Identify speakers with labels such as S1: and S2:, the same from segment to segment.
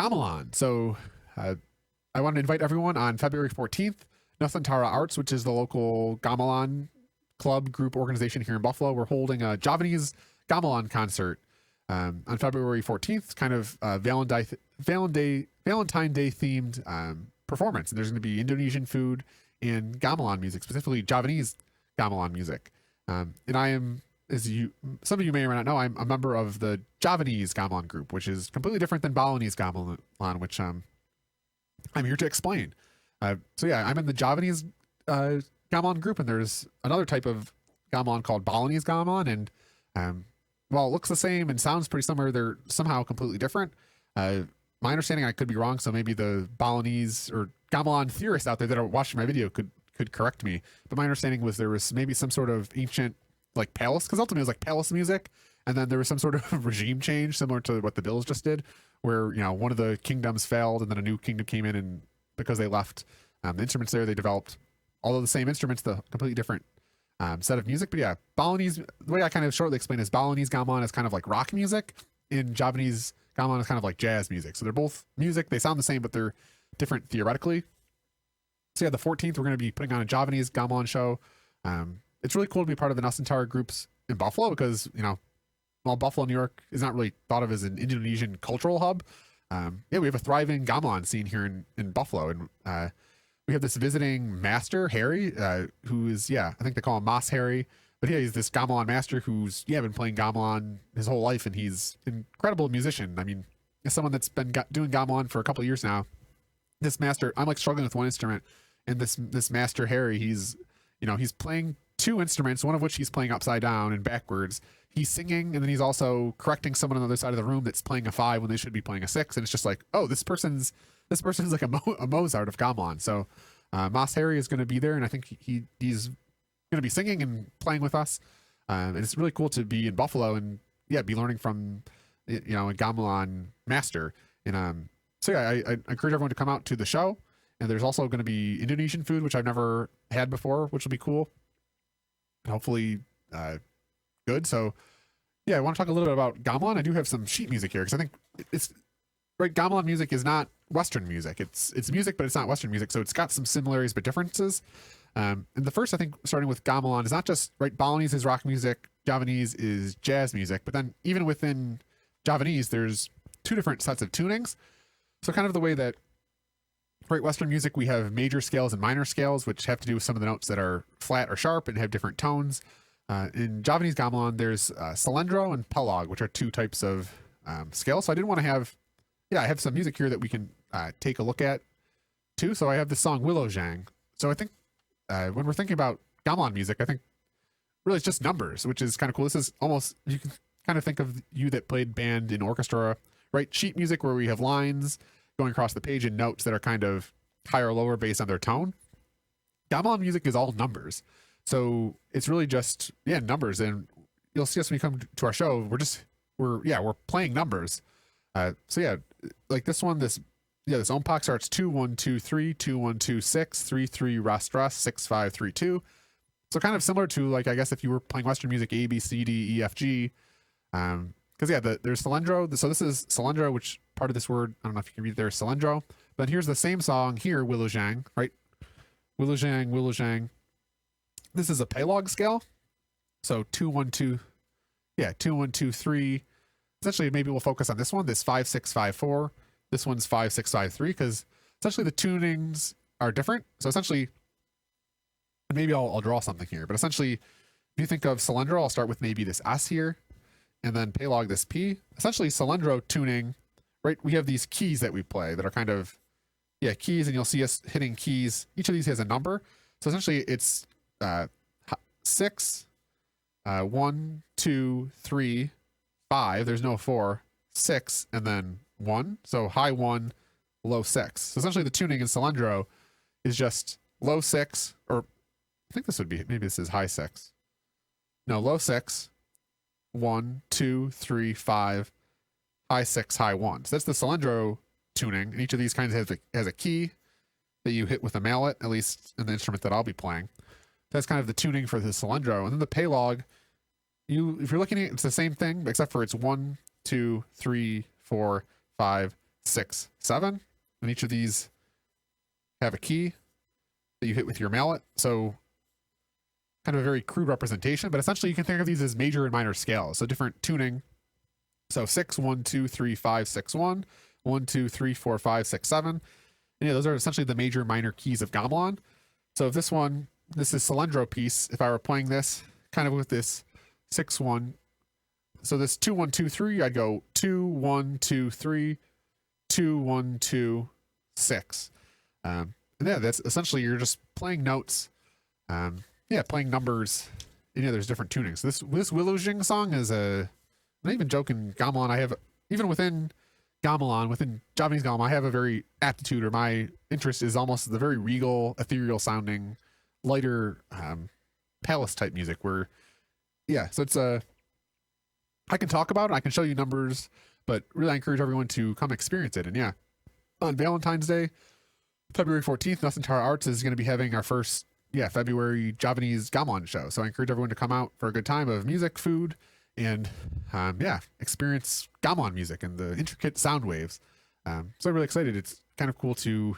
S1: Gamelan. So I want to invite everyone on February 14th, Nusantara Arts, which is the local Gamelan club group organization here in Buffalo. We're holding a Javanese Gamelan concert on February 14th, kind of Valentine Day themed performance. And there's going to be Indonesian food and Gamelan music, specifically Javanese Gamelan music. And I am, some of you may or may not know, I'm a member of the Javanese Gamelan group, which is completely different than Balinese Gamelan, which I'm here to explain. So yeah, I'm in the Javanese Gamelan group, and there's another type of Gamelan called Balinese Gamelan, and while it looks the same and sounds pretty similar, they're somehow completely different. My understanding, I could be wrong, so maybe the Balinese or Gamelan theorists out there that are watching my video could correct me. But my understanding was there was maybe some sort of ancient like palace, because ultimately it was like palace music, and then there was some sort of regime change similar to what the Bills just did, where one of the kingdoms failed and then a new kingdom came in, and because they left the instruments there, they developed, although the same instruments, the completely different set of music. But yeah, Balinese, the way I kind of shortly explain is Balinese Gamelan is kind of like rock music, and Javanese Gamelan is kind of like jazz music. So they're both music, they sound the same, but they're different theoretically. So yeah, the 14th, we're going to be putting on a Javanese Gamelan show. It's really cool to be part of the Nusantara groups in Buffalo because, while Buffalo, New York is not really thought of as an Indonesian cultural hub, we have a thriving gamelan scene here in Buffalo. And we have this visiting master, Harry, who is, I think they call him Mas Harry. But yeah, he's this gamelan master who's, been playing gamelan his whole life, and he's an incredible musician. I mean, as someone that's been doing gamelan for a couple of years now, this master, I'm like struggling with one instrument, and this master, Harry, he's playing two instruments, one of which he's playing upside down and backwards. He's singing, and then he's also correcting someone on the other side of the room that's playing a 5 when they should be playing a 6. And it's just like, oh, this person's like a Mozart of gamelan. So Mas Harry is going to be there, and I think he's going to be singing and playing with us. And it's really cool to be in Buffalo and be learning from a gamelan master. And so yeah, I encourage everyone to come out to the show. And there's also going to be Indonesian food, which I've never had before, which will be cool. And hopefully good. So yeah, I want to talk a little bit about gamelan. I do have some sheet music here because I think it's right. Gamelan music is not Western music. It's music, but it's not Western music. So it's got some similarities but differences. And the first, I think, starting with gamelan is not just right. Balinese is rock music. Javanese is jazz music. But then even within Javanese, there's two different sets of tunings. So kind of the way that right, Western music, we have major scales and minor scales, which have to do with some of the notes that are flat or sharp and have different tones. In Javanese Gamelan, there's Sléndro and Pélog, which are two types of scales. So I did want to have, I have some music here that we can take a look at too. So I have this song Wilujeng. So I think when we're thinking about gamelan music, I think really it's just numbers, which is kind of cool. This is almost, you can kind of think of you that played band in orchestra, right? Sheet music where we have lines going across the page and notes that are kind of higher or lower based on their tone. Gamelan music is all numbers. So it's really just, numbers. And you'll see us when you come to our show, we're playing numbers. So yeah, like this one, this ompok starts 2 1 2 3 2 1 2 6 3 3 ras ras 6 5 3 2. So kind of similar to, like, I guess if you were playing Western music, A B C D E F G. Because there's Sléndro. So this is Sléndro, which part of this word, I don't know if you can read it there, Sléndro. But here's the same song here, Wilujeng, right? Wilujeng. This is a Pélog scale. So 2 1 2, 2 1 2 3. Essentially, maybe we'll focus on this one, this 5 6 5 4. This one's 5 6 5 3, because essentially the tunings are different. So essentially, maybe I'll draw something here, but essentially, if you think of Sléndro, I'll start with maybe this S here, and then Pélog this P. Essentially, Sléndro tuning, right? We have these keys that we play that are kind of, keys, and you'll see us hitting keys. Each of these has a number. So essentially, it's 6, 1, 2, 3, 5. There's no 4, 6, and then 1. So high 1, low 6. So essentially, the tuning in Sléndro is just low 6, or I think this would be, maybe this is high 6. No, low 6, 1, 2, 3, 5, high 6, high 1. So that's the Sléndro tuning, and each of these kinds has a key that you hit with a mallet, at least in the instrument that I'll be playing. That's kind of the tuning for the Sléndro. And then the Pélog, if you're looking at it, it's the same thing, except for it's 1, 2, 3, 4, 5, 6, 7. And each of these have a key that you hit with your mallet. So kind of a very crude representation, but essentially you can think of these as major and minor scales. So different tuning. So 6, 1, 2, 3, 5, 6, 1, 1, 2, 3, 4, 5, 6, 7. And yeah, those are essentially the major minor keys of gamelan. So if this is Sléndro piece, if I were playing this kind of with this 6, 1, so this 2, 1, 2, 3, I'd go 2, 1, 2, 3, 2, 1, 2, 6. And yeah, that's essentially you're just playing notes. Playing numbers. And yeah, there's different tunings. This Wilujeng song is I'm not even joking. Gamelan, I have, even within Gamelan, within Javanese gamelan, I have a very aptitude, or my interest is almost the very regal, ethereal sounding, lighter, palace type music. Where, yeah, so it's I can talk about it, I can show you numbers, but really I encourage everyone to come experience it. And yeah, on Valentine's Day, February 14th, Nusantara Arts is going to be having our first February Javanese gamelan show. So I encourage everyone to come out for a good time of music, food, and experience gamelan music and the intricate sound waves. So I'm really excited. It's kind of cool to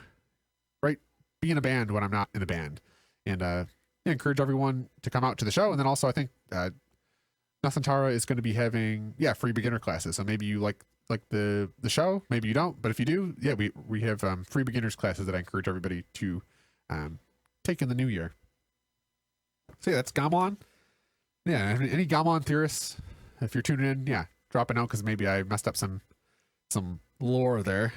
S1: be in a band when I'm not in a band, and encourage everyone to come out to the show. And then also I think Nusantara is going to be having free beginner classes. So maybe you like the show, maybe you don't, but if you do, we have free beginners classes that I encourage everybody to take in the new year. So yeah, that's gamelan. Yeah, any gamelan theorists, if you're tuning in, drop a note, because maybe I messed up some lore there.